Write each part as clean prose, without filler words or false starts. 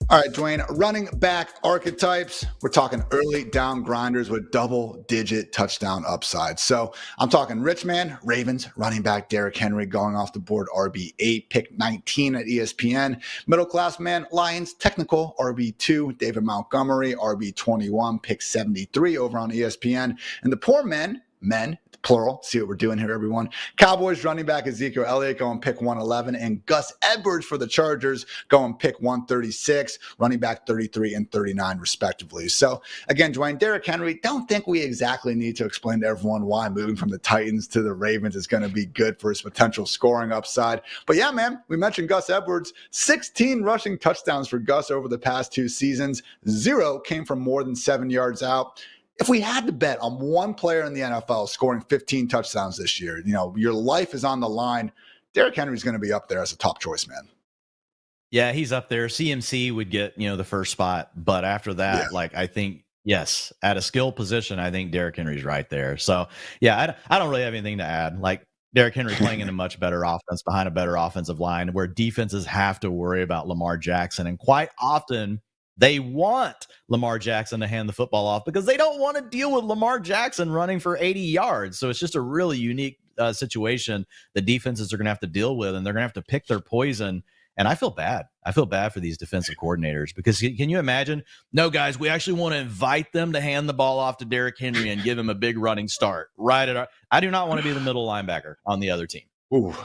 All right, Dwayne, running back archetypes. We're talking early down grinders with double-digit touchdown upside. So I'm talking rich man, Ravens, running back Derrick Henry going off the board, RB8, pick 19 at ESPN. Middle class man, Lions, technical, RB2, David Montgomery, RB21, pick 73 over on ESPN. And the poor men, plural, see what we're doing here, everyone. Cowboys running back Ezekiel Elliott going pick 111, and Gus Edwards for the Chargers going pick 136, running back 33 and 39 respectively. So again, Dwayne, Derrick Henry, don't think we exactly need to explain to everyone why moving from the Titans to the Ravens is going to be good for his potential scoring upside. But yeah, man, we mentioned Gus Edwards, 16 rushing touchdowns for Gus over the past 2 seasons. 0 came from more than 7 yards out. If we had to bet on one player in the NFL scoring 15 touchdowns this year, your life is on the line, Derrick Henry is going to be up there as a top choice, man. Yeah, he's up there. CMC would get, the first spot. But after that, I think, yes, at a skill position, I think Derrick Henry's right there. So, yeah, I don't really have anything to add. Derrick Henry playing in a much better offense behind a better offensive line where defenses have to worry about Lamar Jackson. And quite often, they want Lamar Jackson to hand the football off because they don't want to deal with Lamar Jackson running for 80 yards. So it's just a really unique situation that defenses are going to have to deal with, and they're going to have to pick their poison. And I feel bad. I feel bad for these defensive coordinators because can you imagine? No, guys, we actually want to invite them to hand the ball off to Derrick Henry and give him a big running start. I do not want to be the middle linebacker on the other team. Ooh.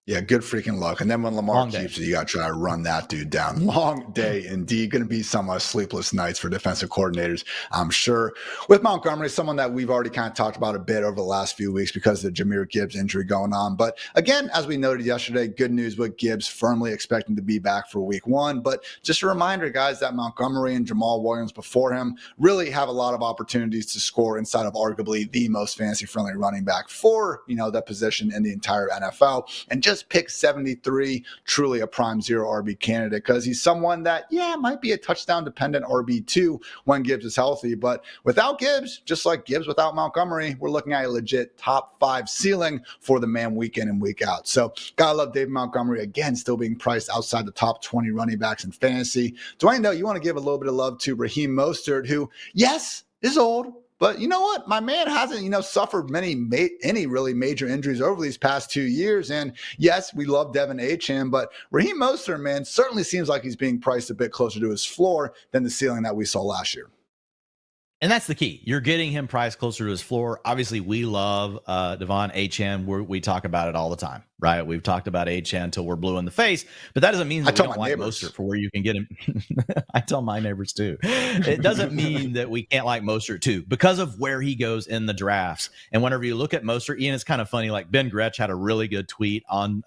Yeah, good freaking luck. And then when Lamar keeps it, you got to try to run that dude down. Long day indeed. Going to be some sleepless nights for defensive coordinators, I'm sure. With Montgomery, someone that we've already kind of talked about a bit over the last few weeks because of the Jahmyr Gibbs injury going on. But again, as we noted yesterday, good news with Gibbs firmly expecting to be back for week 1. But just a reminder, guys, that Montgomery and Jamal Williams before him really have a lot of opportunities to score inside of arguably the most fantasy-friendly running back for, that position in the entire NFL. And just pick 73, truly a prime 0 RB candidate because he's someone that, might be a touchdown-dependent RB2 when Gibbs is healthy. But without Gibbs, just like Gibbs without Montgomery, we're looking at a legit top 5 ceiling for the man week in and week out. So gotta love David Montgomery, again, still being priced outside the top 20 running backs in fantasy. Dwayne, though, you want to give a little bit of love to Raheem Mostert, who, yes, is old, but you know what? My man hasn't, suffered any really major injuries over these past 2 years. And yes, we love Devin Achane, but Raheem Mostert, man, certainly seems like he's being priced a bit closer to his floor than the ceiling that we saw last year. And that's the key. You're getting him priced closer to his floor. Obviously, we love Devon Achane. We talk about it all the time, right? We've talked about Achane until we're blue in the face, but that doesn't mean that we don't like Mostert for where you can get him. I tell my neighbors too. It doesn't mean that we can't like Mostert too because of where he goes in the drafts. And whenever you look at Mostert, Ian, it's kind of funny. Like Ben Gretsch had a really good tweet on,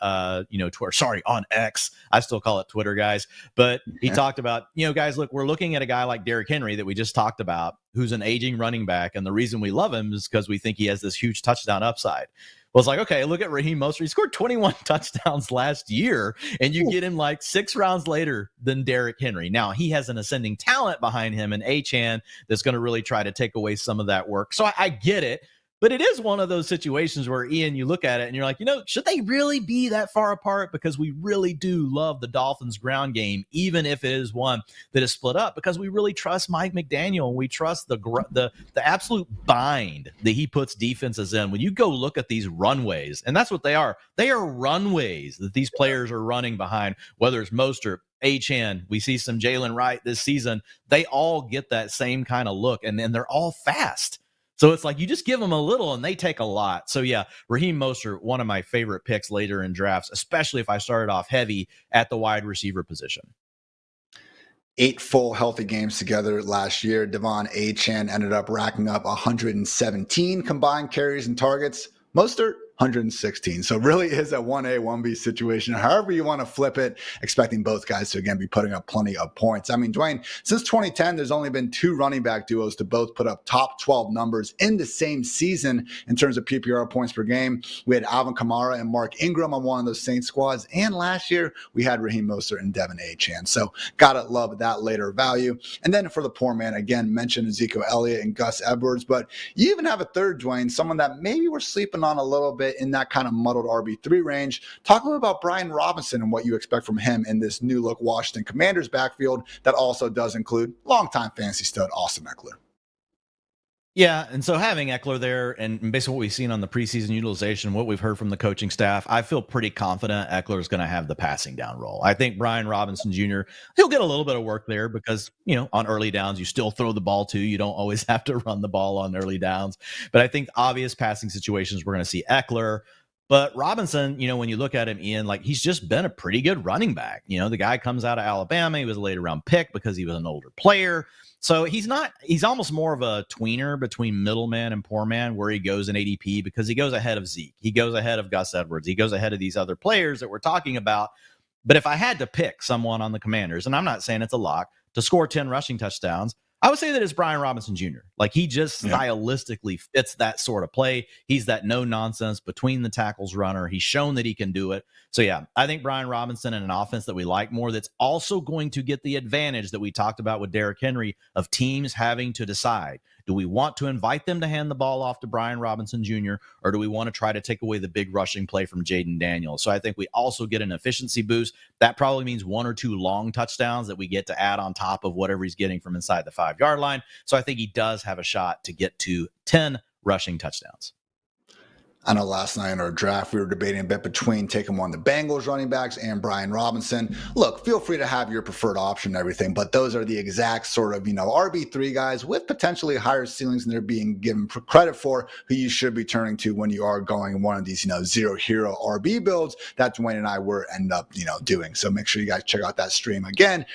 Twitter. Sorry, on X. I still call it Twitter, guys. But he talked about, guys, look, we're looking at a guy like Derrick Henry that we just talked about, who's an aging running back. And the reason we love him is because we think he has this huge touchdown upside. Well, it's like, okay, look at Raheem Mostert. He scored 21 touchdowns last year, and you get him 6 rounds later than Derrick Henry. Now, he has an ascending talent behind him and Achane that's going to really try to take away some of that work. So I get it. But it is one of those situations where, Ian, you look at it and you're like, should they really be that far apart? Because we really do love the Dolphins' ground game, even if it is one that is split up, because we really trust Mike McDaniel and we trust the absolute bind that he puts defenses in. When you go look at these runways, and that's what they are runways that these players are running behind, whether it's Mostert, Achane, we see some Jalen Wright this season. They all get that same kind of look, and then they're all fast. So it's like you just give them a little and they take a lot. So yeah, Raheem Mostert, one of my favorite picks later in drafts, especially if I started off heavy at the wide receiver position. 8 full healthy games together last year. Devon Achane ended up racking up 117 combined carries and targets. Mostert, 116. So really is a 1A, 1B situation. However you want to flip it, expecting both guys to, again, be putting up plenty of points. I mean, Dwayne, since 2010, there's only been 2 running back duos to both put up top 12 numbers in the same season in terms of PPR points per game. We had Alvin Kamara and Mark Ingram on one of those Saints squads. And last year, we had Raheem Mostert and Devin Achane. So gotta love that later value. And then for the poor man, again, mentioned Ezekiel Elliott and Gus Edwards. But you even have a third, Dwayne, someone that maybe we're sleeping on a little bit it in that kind of muddled RB3 range. Talk a little about Brian Robinson and what you expect from him in this new look Washington Commanders backfield that also does include longtime fantasy stud Austin Eckler. Yeah, and so having Eckler there, and based on what we've seen on the preseason utilization, what we've heard from the coaching staff, I feel pretty confident Eckler is going to have the passing down role. I think Brian Robinson Jr., he'll get a little bit of work there because, on early downs, you still throw the ball too. You don't always have to run the ball on early downs. But I think obvious passing situations, we're going to see Eckler. But Robinson, when you look at him, Ian, he's just been a pretty good running back. The guy comes out of Alabama. He was a later round pick because he was an older player. So he's almost more of a tweener between middleman and poor man where he goes in ADP because he goes ahead of Zeke. He goes ahead of Gus Edwards. He goes ahead of these other players that we're talking about. But if I had to pick someone on the Commanders, and I'm not saying it's a lock, to score 10 rushing touchdowns, I would say that it's Brian Robinson Jr. He just stylistically fits that sort of play. He's that no-nonsense between the tackles runner. He's shown that he can do it. So, yeah, I think Brian Robinson in an offense that we like more that's also going to get the advantage that we talked about with Derrick Henry of teams having to decide. Do we want to invite them to hand the ball off to Brian Robinson Jr., or do we want to try to take away the big rushing play from Jaden Daniels? So I think we also get an efficiency boost. That probably means 1 or 2 long touchdowns that we get to add on top of whatever he's getting from inside the 5-yard line. So I think he does have a shot to get to 10 rushing touchdowns. I know last night in our draft, we were debating a bit between taking one of the Bengals running backs and Brian Robinson. Look, feel free to have your preferred option and everything, but those are the exact sort of, RB3 guys with potentially higher ceilings than they're being given credit for, who you should be turning to when you are going one of these, zero hero RB builds that Dwain and I were end up, doing. So make sure you guys check out that stream. Again,